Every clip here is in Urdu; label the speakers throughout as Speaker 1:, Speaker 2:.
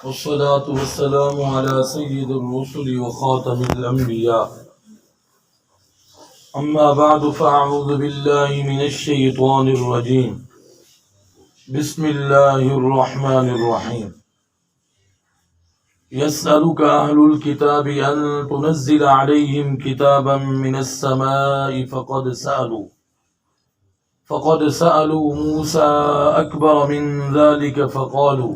Speaker 1: والصلاة والسلام على سيد الرسل وخاتم الأنبياء. أما بعد فأعوذ بالله من الشيطان الرجيم. بسم الله الرحمن الرحيم. يسألك أهل الكتاب أن تنزل عليهم كتابا من السماء فقد سألوا موسى أكبر من ذلك فقالوا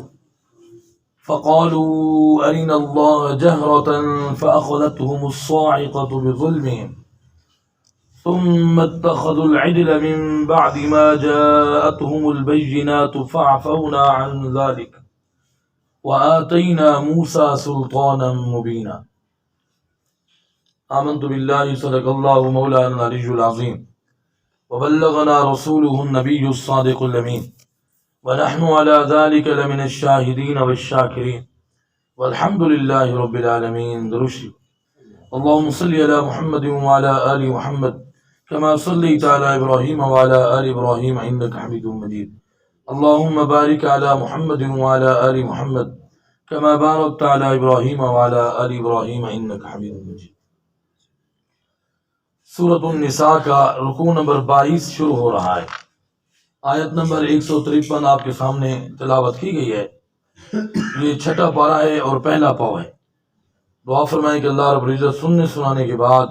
Speaker 1: أرنا الله جهرة فأخذتهم الصاعقة بظلمهم ثم اتخذوا العجل من بعد ما جاءتهم البينات فعفونا عن ذلك وآتينا موسى سلطانا مبينا. آمنت بالله صدق الله مولانا العلي العظيم وبلغنا رسوله النبي الصادق الأمين ونحن على ذلك لمن الشاهدين والشاكرين والحمد لله رب العالمين. درشي اللهم صل على محمد وعلى آل محمد كما صليت على إبراهيم وعلى آل إبراهيم إنك حميد مجيد. اللهم بارك على محمد وعلى آل محمد كما باركت على إبراهيم وعلى آل إبراهيم إنك حميد مجيد. سورۃ النساء کا رکوع نمبر 22 شروع ہو رہا ہے. آیت نمبر 153 آپ کے سامنے تلاوت کی گئی ہے. یہ چھٹا پارہ ہے اور پہلا پاؤ ہے. دعا فرمائیں کہ اللہ رب العزت سننے سنانے کے بعد،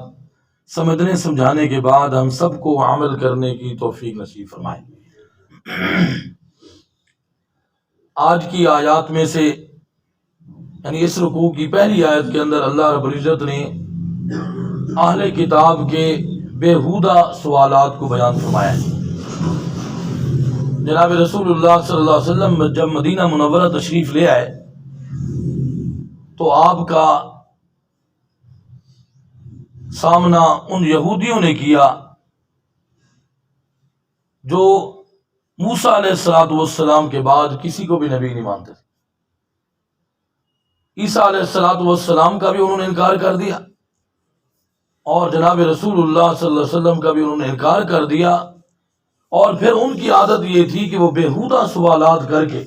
Speaker 1: سمجھنے سمجھانے کے بعد ہم سب کو عمل کرنے کی توفیق نصیب فرمائے. آج کی آیات میں سے یعنی اس رکوع کی پہلی آیت کے اندر اللہ رب العزت نے اہل کتاب کے بیہودہ سوالات کو بیان فرمایا ہے. جناب رسول اللہ صلی اللہ علیہ وسلم جب مدینہ منورہ تشریف لے آئے تو آپ کا سامنا ان یہودیوں نے کیا جو موسیٰ علیہ السلام کے بعد کسی کو بھی نبی نہیں مانتے تھے. عیسیٰ علیہ السلام کا بھی انہوں نے انکار کر دیا اور جناب رسول اللہ صلی اللہ علیہ وسلم کا بھی انہوں نے انکار کر دیا. اور پھر ان کی عادت یہ تھی کہ وہ بیہودہ سوالات کر کے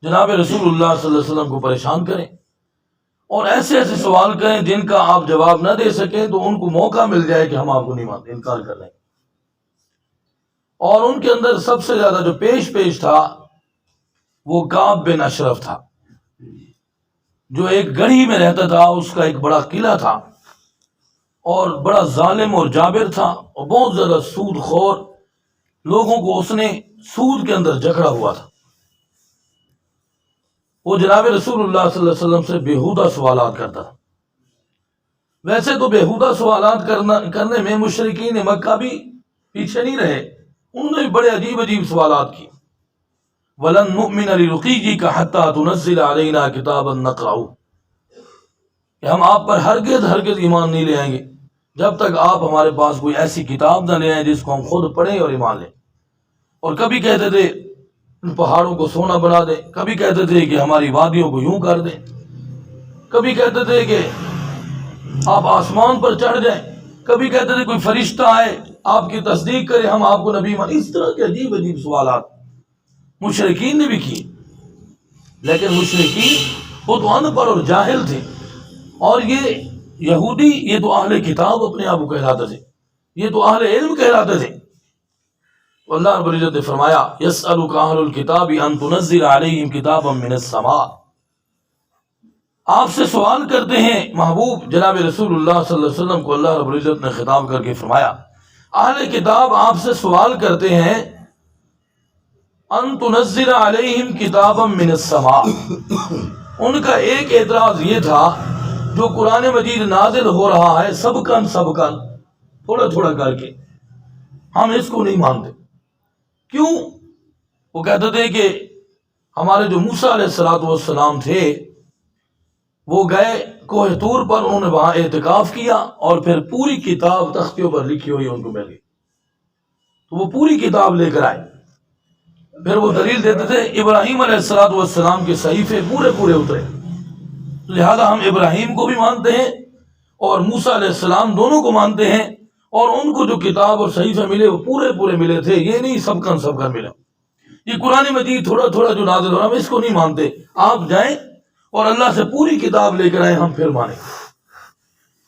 Speaker 1: جناب رسول اللہ صلی اللہ علیہ وسلم کو پریشان کریں اور ایسے ایسے سوال کریں جن کا آپ جواب نہ دے سکیں تو ان کو موقع مل جائے کہ ہم آپ کو نہیں مانتے، انکار کر رہے ہیں. اور ان کے اندر سب سے زیادہ جو پیش تھا وہ کعب بن اشرف تھا، جو ایک گڑھی میں رہتا تھا. اس کا ایک بڑا قلعہ تھا اور بڑا ظالم اور جابر تھا اور بہت زیادہ سود خور لوگوں کو اس نے سود کے اندر جکڑا ہوا تھا. وہ جناب رسول اللہ صلی اللہ علیہ وسلم سے بیہودہ سوالات کرتا تھا. ویسے تو بیہودہ سوالات کرنے میں مشرکین مکہ بھی پیچھے نہیں رہے. انہوں نے بھی بڑے عجیب سوالات کی. وَلَن نُؤْمِنَ لِرُقِيِّكَ حَتَّى تُنَزِّلَ عَلَيْنَا كِتَابًا نَقْرَؤُهُ، کہ ہم آپ پر ہرگز ایمان نہیں لے آئیں گے جب تک آپ ہمارے پاس کوئی ایسی کتاب نہ لے آئیں جس کو ہم خود پڑھیں اور ایمان لیں. اور کبھی کہتے تھے ان پہاڑوں کو سونا بنا دیں، کبھی کہتے تھے کہ ہماری وادیوں کو یوں کر دیں، کبھی کہتے تھے کہ آپ آسمان پر چڑھ جائیں، کبھی کہتے تھے کوئی فرشتہ آئے آپ کی تصدیق کرے ہم آپ کو نبی مان. اس طرح کے عجیب سوالات مشرکین نے بھی کیے. لیکن مشرکین وہ تو ان پڑھ اور جاہل تھے اور یہ یہودی یہ تو اہل کتاب اپنے آپ کو کہلاتے تھے، یہ تو اہل علم کہلاتے تھے. تو اللہ رب العزت نے فرمایا یسألک اہل الکتاب ان تنزل علیہم کتابا من السماء، آپ سے سوال کرتے ہیں محبوب جناب رسول اللہ صلی اللہ علیہ وسلم کو. اللہ رب العزت نے خطاب کر کے فرمایا اہل کتاب آپ سے سوال کرتے ہیں ان تنزل علیہم کتابا من السماء. ان کا ایک اعتراض یہ تھا جو قرآن مجید نازل ہو رہا ہے سبکن تھوڑا تھوڑا کر کے، ہم اس کو نہیں مانتے. کیوں؟ وہ کہتے تھے کہ ہمارے جو موسیٰ علیہ السلام تھے وہ گئے کوہ طور پر، انہوں نے وہاں اعتکاف کیا اور پھر پوری کتاب تختیوں پر لکھی ہوئی ان کو مل گئی تو وہ پوری کتاب لے کر آئے. پھر وہ دلیل دیتے تھے ابراہیم علیہ السلام کے صحیفے پورے اترے، لہذا ہم ابراہیم کو بھی مانتے ہیں اور موسیٰ علیہ السلام دونوں کو مانتے ہیں اور ان کو جو کتاب اور صحیفے ملے وہ پورے ملے تھے، یہ نہیں سب کن ملے. یہ قرآن مجید تھوڑا جو نازل ہو رہا ہم اس کو نہیں مانتے. آپ جائیں اور اللہ سے پوری کتاب لے کر آئے ہم پھر مانیں.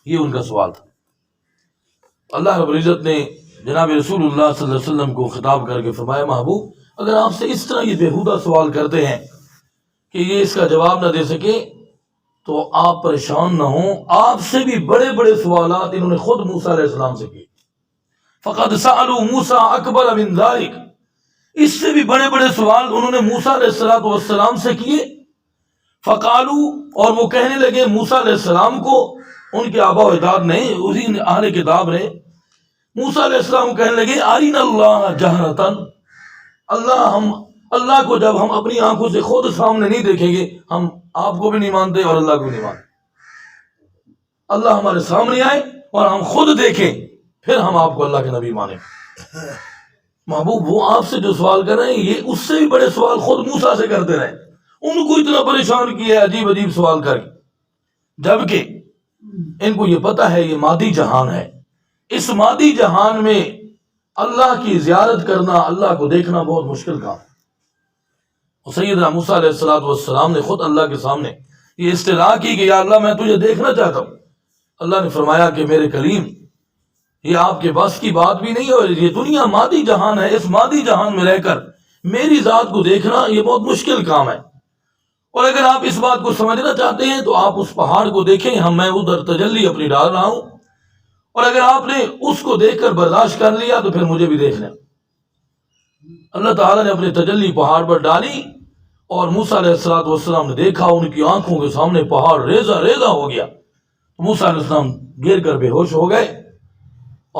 Speaker 1: یہ ان کا سوال تھا. اللہ رب العزت نے جناب رسول اللہ صلی اللہ علیہ وسلم کو خطاب کر کے فرمایا محبوب اگر آپ سے اس طرح یہ بیہودہ سوال کرتے ہیں کہ یہ اس کا جواب نہ دے سکے تو آپ پریشان نہ ہوں. آپ سے بھی بڑے بڑے سوالات انہوں نے خود موسیٰ علیہ السلام سے کیے. فقد سألوا موسیٰ اکبر من ذلک، اس سے بھی بڑے بڑے سوال انہوں نے موسیٰ علیہ السلام سے کیے. فقالوا، اور وہ کہنے لگے موسیٰ علیہ السلام کو، ان کے آبا و اجداد نے، اسی اہل کتاب نے موسیٰ علیہ السلام کہنے لگے ارنا اللہ جہرتن، اللہ کو جب ہم اپنی آنکھوں سے خود سامنے نہیں دیکھیں گے ہم آپ کو بھی نہیں مانتے اور اللہ کو بھی نہیں مانتے. اللہ ہمارے سامنے آئے اور ہم خود دیکھیں پھر ہم آپ کو اللہ کے نبی مانیں. محبوب وہ آپ سے جو سوال کر رہے ہیں یہ اس سے بھی بڑے سوال خود موسیٰ سے کرتے رہے. ان کو اتنا پریشان کیا ہے عجیب عجیب سوال کر کے، جبکہ ان کو یہ پتہ ہے یہ مادی جہان ہے. اس مادی جہان میں اللہ کی زیارت کرنا، اللہ کو دیکھنا بہت مشکل کام. سیدنا موسیٰ علیہ السلام نے خود اللہ کے سامنے یہ استدعا کی کہ یا اللہ میں تجھے دیکھنا چاہتا ہوں. اللہ نے فرمایا کہ میرے کریم یہ آپ کے بس کی بات بھی نہیں ہے، یہ دنیا مادی جہان ہے، اس مادی جہان میں رہ کر میری ذات کو دیکھنا یہ بہت مشکل کام ہے. اور اگر آپ اس بات کو سمجھنا چاہتے ہیں تو آپ اس پہاڑ کو دیکھیں، میں ادھر تجلی اپنی ڈال رہا ہوں، اور اگر آپ نے اس کو دیکھ کر برداشت کر لیا تو پھر مجھے بھی دیکھ لیں. اللہ تعالیٰ نے اپنی تجلی پہاڑ پر ڈالی اور موسیٰ علیہ السلام نے دیکھا ان کی آنکھوں کے سامنے پہاڑ ریزہ ریزہ ہو گیا. موسیٰ علیہ السلام گر کر بے ہوش ہو گئے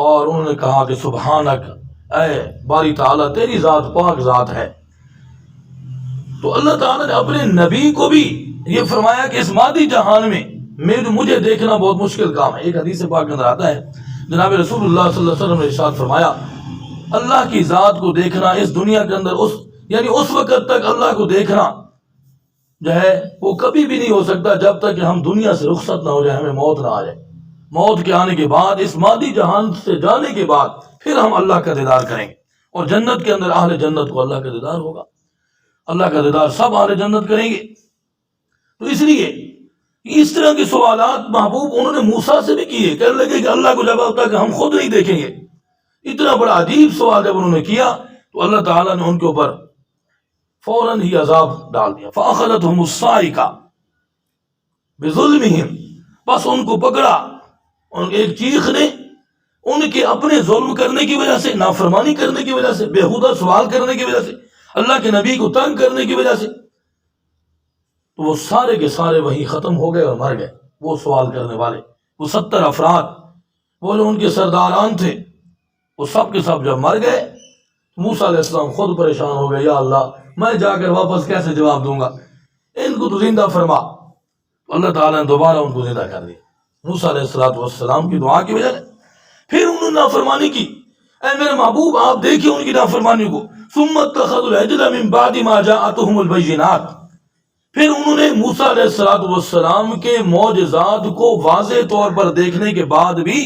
Speaker 1: اور انہوں نے کہا کہ سبحانک، اے باری تعالیٰ تیری ذات پاک ذات ہے. تو اللہ تعالیٰ نے اپنے نبی کو بھی یہ فرمایا کہ اس مادی جہان میں مجھے دیکھنا بہت مشکل کام ہے. ایک حدیث پاک کے اندر آتا ہے جناب رسول اللہ صلی اللہ علیہ وسلم نے ارشاد فرمایا اللہ کی ذات کو دیکھنا اس دنیا کے اندر یعنی اس وقت تک اللہ کو دیکھنا جو ہے وہ کبھی بھی نہیں ہو سکتا جب تک کہ ہم دنیا سے رخصت نہ ہو جائے، ہمیں موت نہ آ جائے. موت کے آنے کے بعد اس مادی جہان سے جانے کے بعد پھر ہم اللہ کا دیدار کریں گے، اور جنت کے اندر اہل جنت کو اللہ کا دیدار ہوگا. اللہ کا دیدار سب اہل جنت کریں گے. تو اس لیے اس طرح کے سوالات محبوب انہوں نے موسیٰ سے بھی کیے. کہنے لگے کہ اللہ کو جب تک ہم خود نہیں دیکھیں گے. اتنا بڑا عجیب سوال جب انہوں نے کیا تو اللہ تعالیٰ نے ان کے اوپر فوراً ہی عذاب ڈال دیا. فَأَخَذَتْهُمُ الصَّاعِقَةُ بِظُلْمِهِمْ، بس ان کو پکڑا ایک چیخ نے، ان کے اپنے ظلم کرنے کی وجہ سے، نافرمانی کرنے کی وجہ سے، بیہودہ سوال کرنے کی وجہ سے، اللہ کے نبی کو تنگ کرنے کی وجہ سے. تو وہ سارے کے سارے وہیں ختم ہو گئے اور مر گئے. وہ سوال کرنے والے وہ 70 افراد وہ جو ان کے سرداران تھے وہ سب کے سب جب مر گئے موسیٰ علیہ السلام خود پریشان ہو گئے. یا اللہ میں جا کر واپس کیسے جواب دوں گا، ان کو تو زندہ فرما. اللہ تعالیٰ نے دوبارہ ان کو زندہ کر دیا موسیٰ علیہ السلام کی دعا کی وجہ سے. پھر انہوں نے نافرمانی کی. اے میرے محبوب آپ دیکھیں ان کی نافرمانی کو. ثم اتخذوا العجل من بعد ما جاءتهم البينات، پھر انہوں نے موسیٰ علیہ السلام کے معجزات کو واضح طور پر دیکھنے کے بعد بھی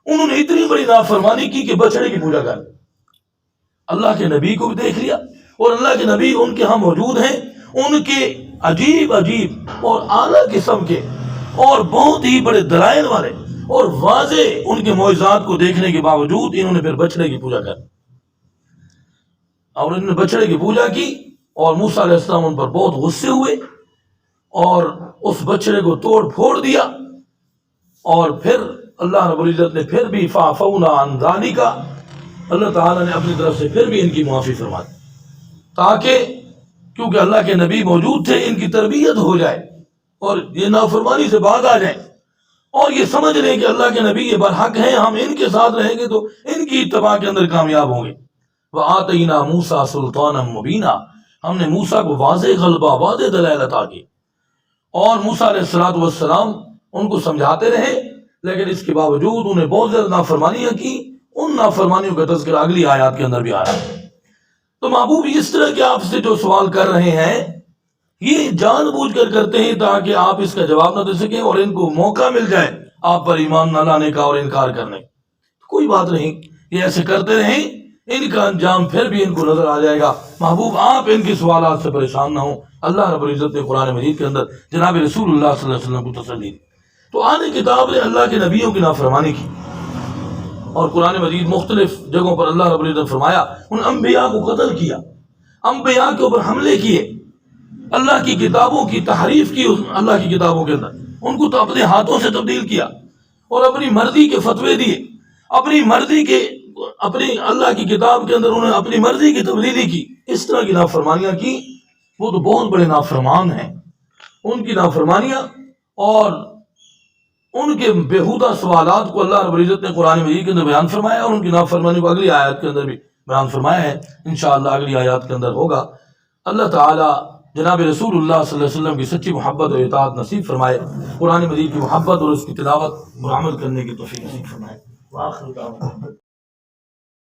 Speaker 1: انہوں نے اتنی بڑی نافرمانی کی کہ بچڑے کی پوجا کر لی. اللہ کے نبی کو بھی دیکھ لیا، اور اللہ کے نبی ان کے ہاں موجود ہیں. ان کے عجیب عجیب اور اعلیٰ قسم کے اور بہت ہی بڑے دلائل والے اور واضح ان کے معجزات کو دیکھنے کے باوجود انہوں نے پھر بچڑے کی پوجا کر لی. اور انہوں نے بچڑے کی پوجا کی اور موسیٰ علیہ السلام ان پر بہت غصے ہوئے اور اس بچڑے کو توڑ پھوڑ دیا. اور پھر اللہ رب العزت نے پھر بھی فَعَفَوْنَا عَنْ ذَلِكَ، اللہ تعالیٰ نے اپنی طرف سے پھر بھی ان کی معافی فرما دی، تاکہ کیونکہ اللہ کے نبی موجود تھے ان کی تربیت ہو جائے اور یہ نافرمانی سے باز آ جائیں اور یہ سمجھ لیں کہ اللہ کے نبی یہ برحق ہیں، ہم ان کے ساتھ رہیں گے تو ان کی اتباع کے اندر کامیاب ہوں گے. وَآتَيْنَا مُوسَىٰ سُلْطَانًا مُبِينًا، ہم نے موسیٰ کو واضح غلبہ، واضح دلائل عطا کی. اور موسیٰ علیہ السلام ان کو سمجھاتے رہے، لیکن اس کے باوجود انہیں بہت زیادہ نافرمانیاں کی. ان نافرمانیوں کا تذکرہ اگلی آیات کے اندر بھی آ رہا ہے. تو محبوب اس طرح کے آپ سے جو سوال کر رہے ہیں یہ جان بوجھ کر کرتے ہیں تاکہ آپ اس کا جواب نہ دے سکیں اور ان کو موقع مل جائے آپ پر ایمان نہ لانے کا اور انکار کرنے کا. کوئی بات نہیں، یہ ایسے کرتے رہیں، ان کا انجام پھر بھی ان کو نظر آ جائے گا۔ محبوب آپ ان کے سوالات سے پریشان نہ ہوں۔ اللہ رب العزت نے قرآن مجید کے اندر جناب رسول اللہ صلی اللہ علیہ وسلم کو تسلی دی۔ تو آنے کتاب نے اللہ کے نبیوں کی نافرمانی کی، اور قرآن مجید مختلف جگہوں پر اللہ رب العزت نے فرمایا ان انبیاء کو قتل کیا، انبیاء کے اوپر حملے کیے، اللہ کی کتابوں کی تحریف کی، اللہ کی کتابوں کے اندر ان کو تو اپنے ہاتھوں سے تبدیل کیا اور اپنی مرضی کے فتوے دیے، اپنی مرضی کے، اپنی اللہ کی کتاب کے اندر انہوں نے اپنی مرضی کی تبدیلی کی، اس طرح کی نافرمانیاں کی۔ وہ تو بہت بڑے نافرمان ہیں، ان کی نافرمانیاں اور ان کے بیہودہ سوالات کو اللہ رب العزت نے قرآن مجید کے اندر بیان فرمایا، اور ان کی نافرمانی کو اگلی آیات کے اندر بھی بیان فرمایا ہے۔ انشاءاللہ اگلی آیات کے اندر ہوگا۔ اللہ تعالی جناب رسول اللہ صلی اللہ علیہ وسلم کی سچی محبت اور اطاعت نصیب فرمائے، قرآن مجید کی محبت اور اس کی تلاوت اور عمل کرنے کی توفیق نصیب فرمائے۔ وآخر دعوانا